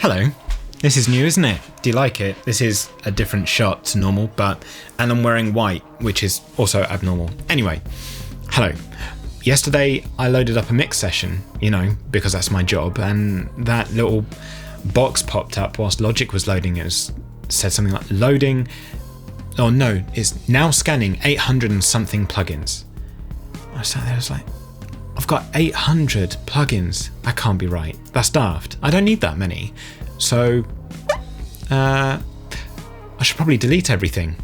Hello. This is new, isn't it? Do you like it? This is a different shot to normal, and I'm wearing white, which is also abnormal. Anyway, hello. Yesterday, I loaded up a mix session, because that's my job, and that little box popped up whilst Logic was loading. It said something like loading, it's now scanning 800 and something plugins. I sat there, I was like, I've got 800 plugins. That can't be right. That's daft. I don't need that many. So, I should probably delete everything.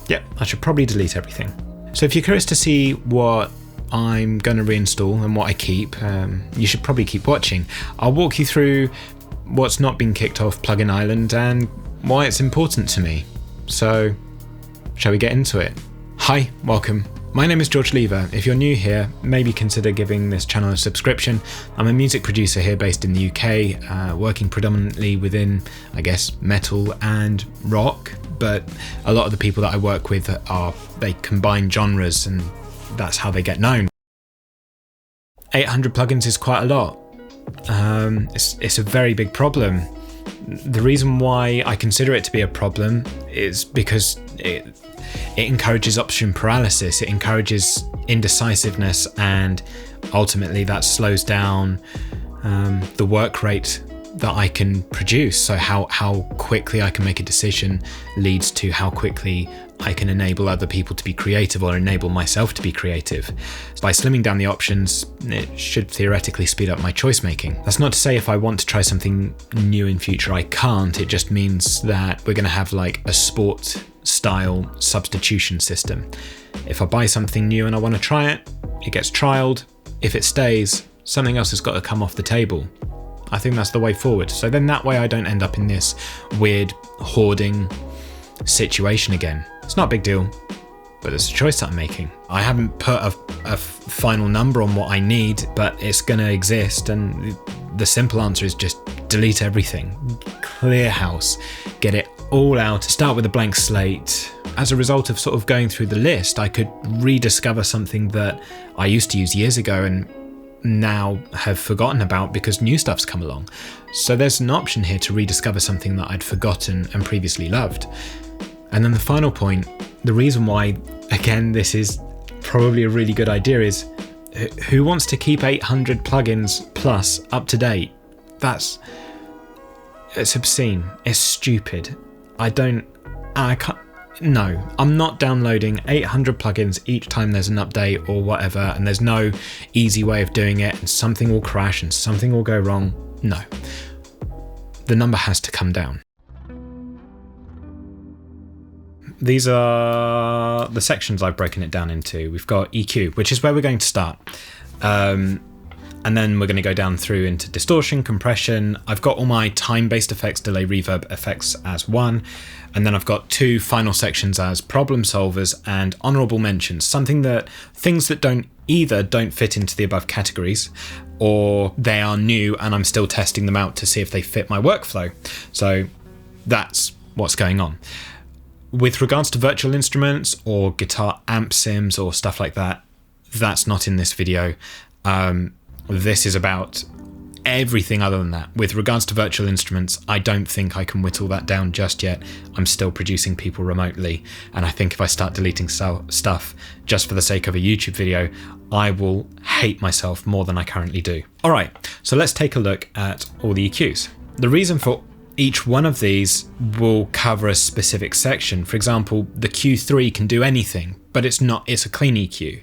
Yep, I should probably delete everything. So if you're curious to see what I'm going to reinstall and what I keep, you should probably keep watching. I'll walk you through what's not been kicked off Plugin Island and why it's important to me. So, shall we get into it? Hi, welcome. My name is George Lever. If you're new here, maybe consider giving this channel a subscription. I'm a music producer here based in the UK, working predominantly within, metal and rock, but a lot of the people that I work with they combine genres and that's how they get known. 800 plugins is quite a lot. It's a very big problem. The reason why I consider it to be a problem is because it encourages option paralysis, it encourages indecisiveness, and ultimately that slows down the work rate that I can produce. So how quickly I can make a decision leads to how quickly I can enable other people to be creative or enable myself to be creative. So by slimming down the options, it should theoretically speed up my choice making. That's not to say if I want to try something new in future I can't. It just means that we're going to have like a sport style substitution system. If I buy something new and I want to try it, it gets trialed. If it stays, something else has got to come off the table. I think that's the way forward. So then that way I don't end up in this weird hoarding situation again. It's not a big deal, but it's a choice that I'm making. I haven't put a final number on what I need, but it's going to exist, and the simple answer is just delete everything. Clear house. Get it all out. Start with a blank slate. As a result of sort of going through the list, I could rediscover something that I used to use years ago and now have forgotten about because new stuff's come along. So there's an option here to rediscover something that I'd forgotten and previously loved. And then the final point, the reason why, again, this is probably a really good idea is who wants to keep 800 plugins plus up to date? It's obscene. It's stupid. No, I'm not downloading 800 plugins each time there's an update or whatever, and there's no easy way of doing it, and something will crash and something will go wrong. No. The number has to come down. These are the sections I've broken it down into. We've got EQ, which is where we're going to start. And then we're going to go down through into distortion, compression. I've got all my time-based effects, delay, reverb effects as one. And then I've got two final sections as problem solvers and honourable mentions, things that don't fit into the above categories, or they are new and I'm still testing them out to see if they fit my workflow. So that's what's going on. With regards to virtual instruments or guitar amp sims or stuff like that, that's not in this video. This is about everything other than that. With regards to virtual instruments, I don't think I can whittle that down just yet. I'm still producing people remotely, and I think if I start deleting stuff just for the sake of a YouTube video, I will hate myself more than I currently do. All right, so let's take a look at all the EQs. The reason for each one of these will cover a specific section. For example, the Q3 can do anything, but it's a clean EQ.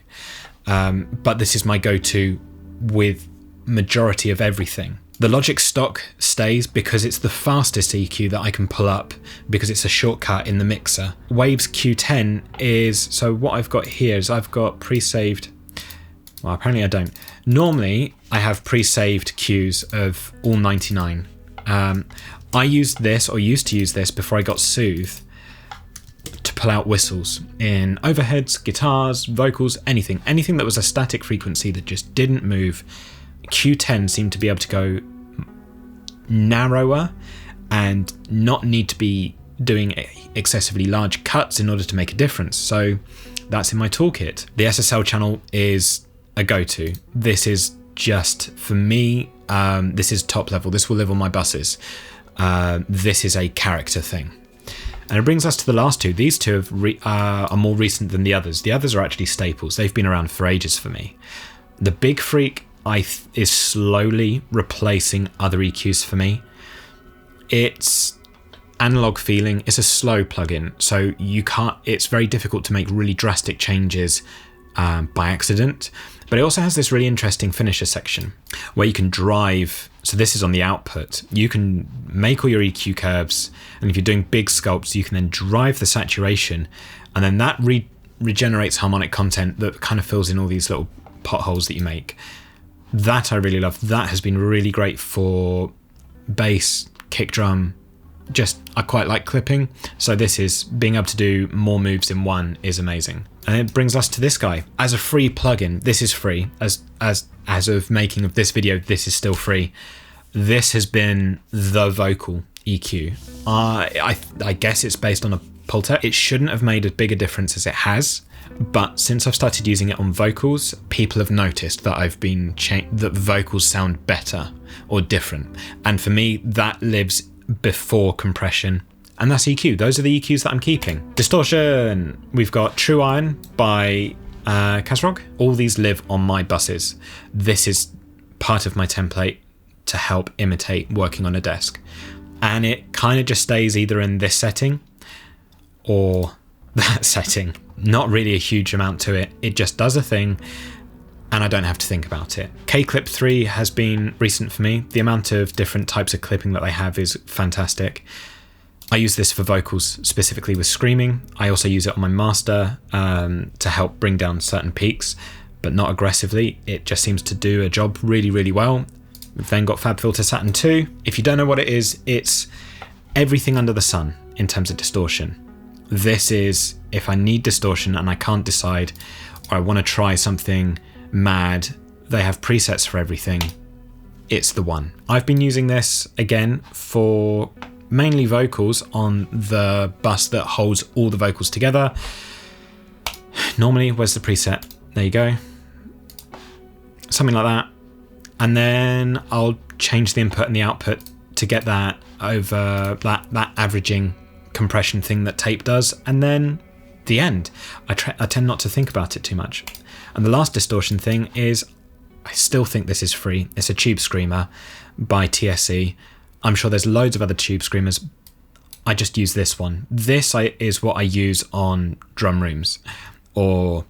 But this is my go-to with majority of everything. The Logic stock stays because it's the fastest EQ that I can pull up because it's a shortcut in the mixer. Waves Q10 is, so what I've got here is I've got pre-saved, well apparently I don't. Normally I have pre-saved cues of all 99. I used this, or used to use this before I got Soothe, to pull out whistles in overheads, guitars, vocals, anything that was a static frequency that just didn't move. Q10 seemed to be able to go narrower and not need to be doing excessively large cuts in order to make a difference. So that's in my toolkit. The SSL channel is a go-to. This is just, for me, This is top level. This will live on my buses. This is a character thing. And it brings us to the last two. These two are more recent than the others. The others are actually staples. They've been around for ages for me. The BigFreq is slowly replacing other EQs for me. It's analog feeling. It's a slow plugin, so it's very difficult to make really drastic changes by accident. But it also has this really interesting finisher section where you can drive. So this is on the output. You can make all your EQ curves, and if you're doing big sculpts, you can then drive the saturation, and then that regenerates harmonic content that kind of fills in all these little potholes that you make. That I really love. That has been really great for bass, kick drum. I quite like clipping, so this is being able to do more moves in one is amazing. And it brings us to this guy. As a free plugin, this is free. As of making of this video, this is still free. This has been the vocal EQ. I guess it's based on a Poltec. It shouldn't have made as big a difference as it has, but since I've started using it on vocals, people have noticed that that vocals sound better or different. And for me, that lives before compression, and that's EQ. Those are the EQs that I'm keeping. Distortion. We've got True Iron by Kazrog. All these live on my buses. This is part of my template to help imitate working on a desk, and it kind of just stays either in this setting or that setting. Not really a huge amount to it. It just does a thing, and I don't have to think about it. K-Clip 3 has been recent for me. The amount of different types of clipping that they have is fantastic. I use this for vocals, specifically with screaming. I also use it on my master to help bring down certain peaks, but not aggressively. It just seems to do a job really, really well. We've then got FabFilter Saturn 2. If you don't know what it is, it's everything under the sun in terms of distortion. This is if I need distortion and I can't decide, or I want to try something mad, they have presets for everything. It's the one. I've been using this again for mainly vocals on the bus that holds all the vocals together. Normally, where's the preset? There you go. Something like that. And then I'll change the input and the output to get that over that averaging compression thing that tape does. And then the end. I tend not to think about it too much. And the last distortion thing is, I still think this is free. It's a Tube Screamer by TSE. I'm sure there's loads of other Tube Screamers. I just use this one. This is what I use on drum rooms or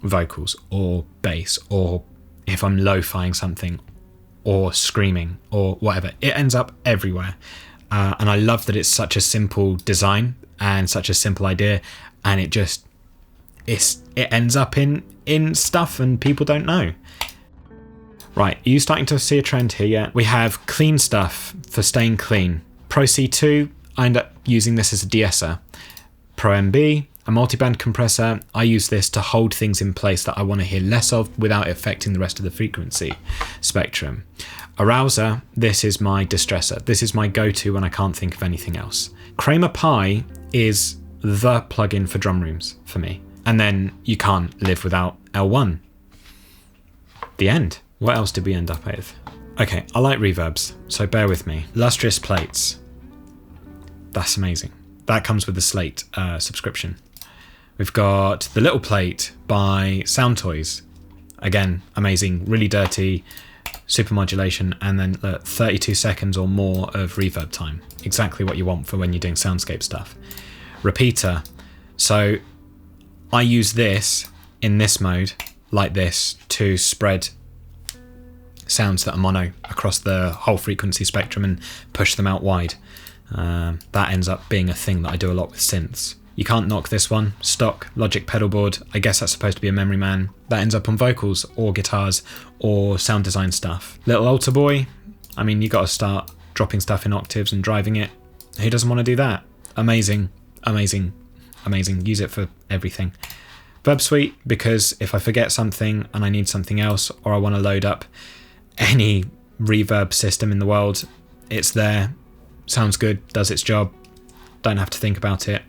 vocals or bass, or if I'm lo-fiing something or screaming or whatever. It ends up everywhere. And I love that it's such a simple design and such a simple idea, and it ends up in stuff and people don't know. Right, are you starting to see a trend here yet? We have clean stuff for staying clean. Pro C2, I end up using this as a de-esser. Pro MB, a multiband compressor. I use this to hold things in place that I want to hear less of without affecting the rest of the frequency spectrum. Arouser, this is my distressor. This is my go-to when I can't think of anything else. Kramer Pie is the plugin for drum rooms for me. And then you can't live without L1. The end. What else did we end up with? Okay, I like reverbs, so bear with me. Lustrous Plates. That's amazing. That comes with the Slate subscription. We've got the Little Plate by Soundtoys. Again, amazing, really dirty, super modulation, and then 32 seconds or more of reverb time. Exactly what you want for when you're doing soundscape stuff. Repeater. So I use this in this mode, like this, to spread sounds that are mono across the whole frequency spectrum and push them out wide. That ends up being a thing that I do a lot with synths. You can't knock this one. Stock Logic Pedalboard. I guess that's supposed to be a memory man. That ends up on vocals or guitars or sound design stuff. Little Alterboy. I mean, you got to start dropping stuff in octaves and driving it. Who doesn't want to do that? Amazing, amazing, amazing. Use it for everything. Verb Sweet, because if I forget something and I need something else, or I want to load up any reverb system in the world, it's there. Sounds good, does its job. Don't have to think about it.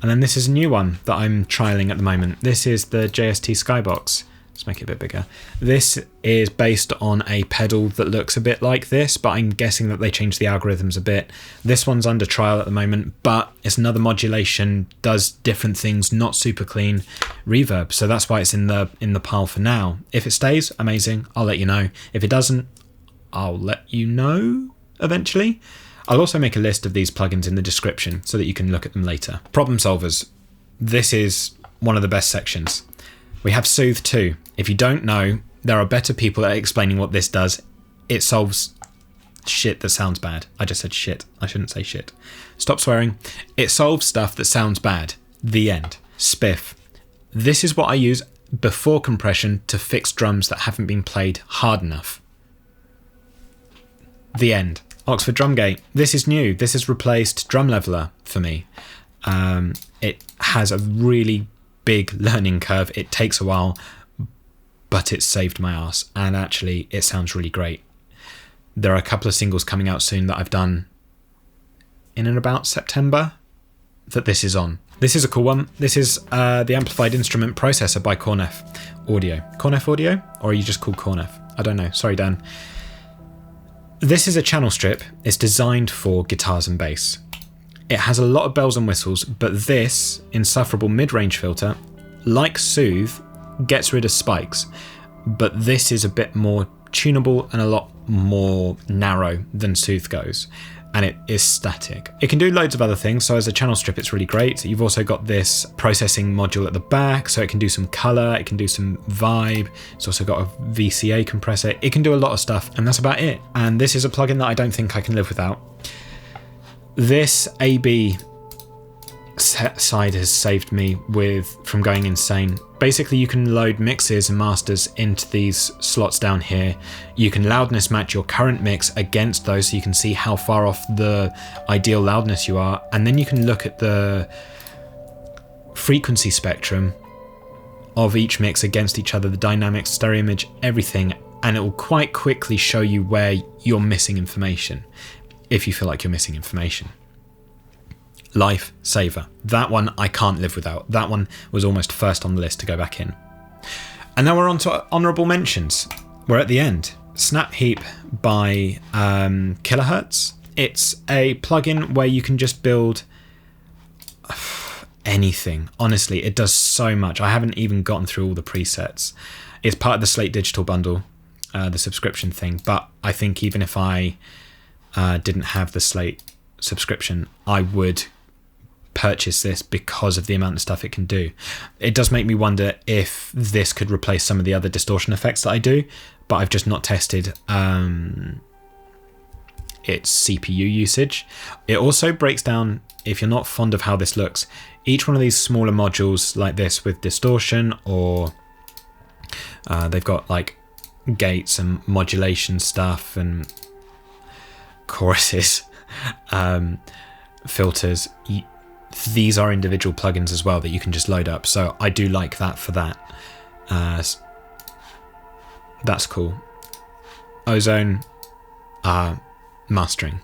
And then this is a new one that I'm trialing at the moment. This is the JST Skybox. Let's make it a bit bigger. This is based on a pedal that looks a bit like this, but I'm guessing that they changed the algorithms a bit. This one's under trial at the moment, but it's another modulation, does different things, not super clean reverb. So that's why it's in the pile for now. If it stays, amazing, I'll let you know. If it doesn't, I'll let you know eventually. I'll also make a list of these plugins in the description so that you can look at them later. Problem solvers. This is one of the best sections. We have Soothe too. If you don't know, there are better people at explaining what this does. It solves shit that sounds bad. I just said shit. I shouldn't say shit. Stop swearing. It solves stuff that sounds bad. The end. Spiff. This is what I use before compression to fix drums that haven't been played hard enough. The end. Oxford Drumgate. This is new. This has replaced Drumleveller for me. It has a really big learning curve. It takes a while, but it saved my ass, and actually it sounds really great. There are a couple of singles coming out soon that I've done in and about September that this is on. This is a cool one. This is the Amplified Instrument Processor by Cornef Audio. Cornef Audio? Or are you just called Cornef? I don't know. Sorry, Dan. This is a channel strip. It's designed for guitars and bass. It has a lot of bells and whistles, but this insufferable mid-range filter, like Soothe, gets rid of spikes, but this is a bit more tunable and a lot more narrow than Soothe goes, and it is static. It can do loads of other things, so as a channel strip it's really great. You've also got this processing module at the back, so it can do some colour, it can do some vibe. It's also got a VCA compressor. It can do a lot of stuff, and that's about it. And this is a plugin that I don't think I can live without. This AB side has saved me from going insane. Basically, you can load mixes and masters into these slots down here. You can loudness match your current mix against those, so you can see how far off the ideal loudness you are, and then you can look at the frequency spectrum of each mix against each other, the dynamics, stereo image, everything, and it will quite quickly show you where you're missing information, if you feel like you're missing information. Life saver. That one I can't live without. That one was almost first on the list to go back in. And now we're on to honourable mentions. We're at the end. Snap Heap by Kilohertz. It's a plugin where you can just build anything. Honestly, it does so much. I haven't even gotten through all the presets. It's part of the Slate Digital bundle, the subscription thing. But I think even if I didn't have the Slate subscription, I would purchase this because of the amount of stuff it can do. It does make me wonder if this could replace some of the other distortion effects that I do, but I've just not tested its CPU usage. It also breaks down, if you're not fond of how this looks, each one of these smaller modules like this with distortion, or they've got like gates and modulation stuff and choruses, filters. These are individual plugins as well that you can just load up, so I do like that for that. That's cool. Ozone, mastering.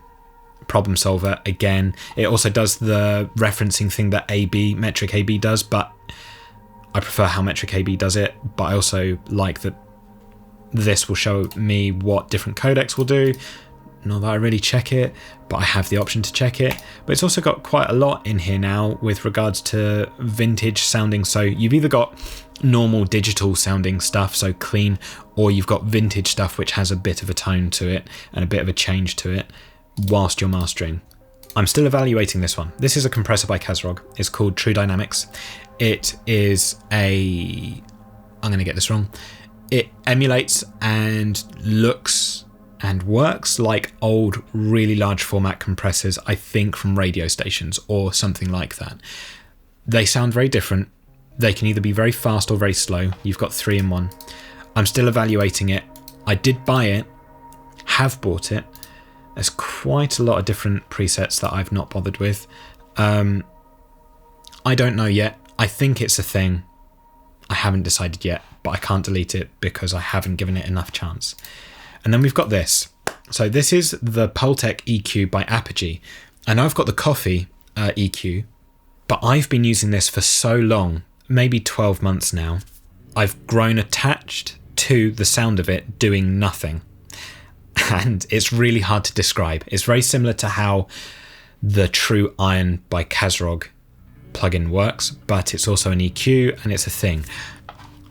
Problem solver, again. It also does the referencing thing that Metric AB does, but I prefer how Metric AB does it. But I also like that this will show me what different codecs will do. Not that I really check it, but I have the option to check it. But it's also got quite a lot in here now with regards to vintage sounding. So you've either got normal digital sounding stuff, so clean, or you've got vintage stuff which has a bit of a tone to it and a bit of a change to it whilst you're mastering. I'm still evaluating this one. This is a compressor by Kazrog. It's called True Dynamics. It is I'm going to get this wrong. It emulates and looks and works like old, really large format compressors, I think from radio stations or something like that. They sound very different. They can either be very fast or very slow. You've got 3 in 1. I'm still evaluating it. I did buy it, have bought it. There's quite a lot of different presets that I've not bothered with. I don't know yet. I think it's a thing. I haven't decided yet, but I can't delete it because I haven't given it enough chance. And then we've got this. So this is the Poltec EQ by Apogee. And I've got the Coffee EQ, but I've been using this for so long, maybe 12 months now. I've grown attached to the sound of it doing nothing. And it's really hard to describe. It's very similar to how the True Iron by Kazrog plugin works, but it's also an EQ and it's a thing.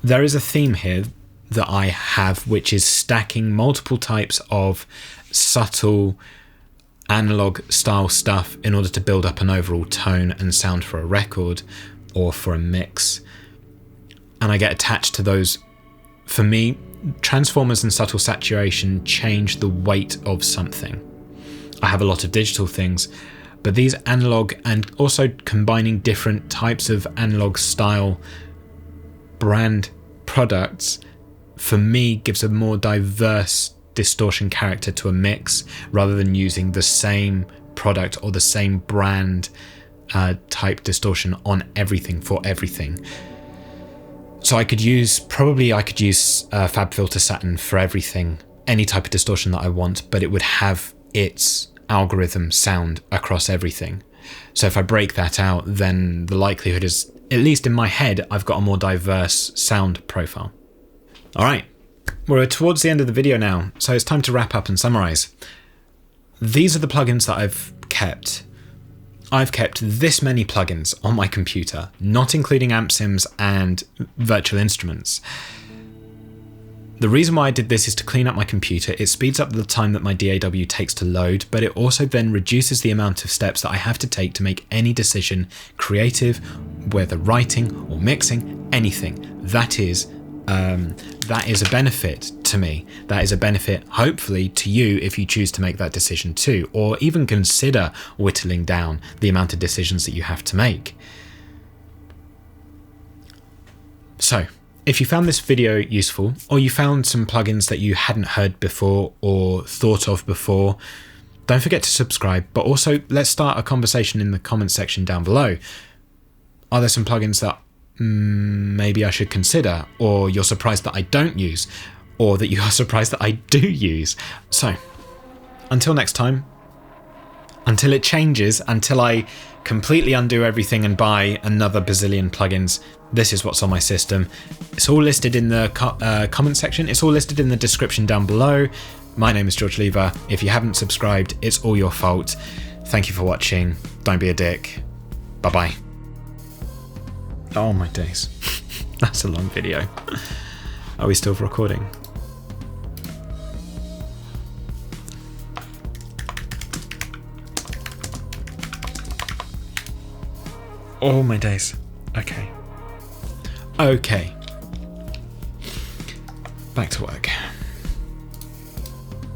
There is a theme here that I have, which is stacking multiple types of subtle analog style stuff in order to build up an overall tone and sound for a record or for a mix. And I get attached to those. For me, transformers and subtle saturation change the weight of something. I have a lot of digital things, but these analog and also combining different types of analog style brand products, for me, gives a more diverse distortion character to a mix rather than using the same product or the same brand type distortion on everything for everything. So I could use FabFilter Saturn for everything, any type of distortion that I want, but it would have its algorithm sound across everything. So if I break that out, then the likelihood is, at least in my head, I've got a more diverse sound profile. All right, we're towards the end of the video now, so it's time to wrap up and summarize. These are the plugins that I've kept. I've kept this many plugins on my computer, not including amp sims and virtual instruments. The reason why I did this is to clean up my computer. It speeds up the time that my DAW takes to load, but it also then reduces the amount of steps that I have to take to make any decision, creative, whether writing or mixing, anything. That is a benefit to me. That is a benefit, hopefully, to you if you choose to make that decision too, or even consider whittling down the amount of decisions that you have to make. So, if you found this video useful, or you found some plugins that you hadn't heard before or thought of before, don't forget to subscribe, but also let's start a conversation in the comments section down below. Are there some plugins that maybe I should consider, or you're surprised that I don't use, or that you are surprised that I do use? So, until next time, until it changes, until I completely undo everything and buy another bazillion plugins, this is what's on my system. It's all listed in the comment section. It's all listed in the description down below. My name is George Lever. If you haven't subscribed, it's all your fault. Thank you for watching. Don't be a dick. Bye-bye. Oh my days. That's a long video. Are we still recording? Oh my days. Okay. Back to work.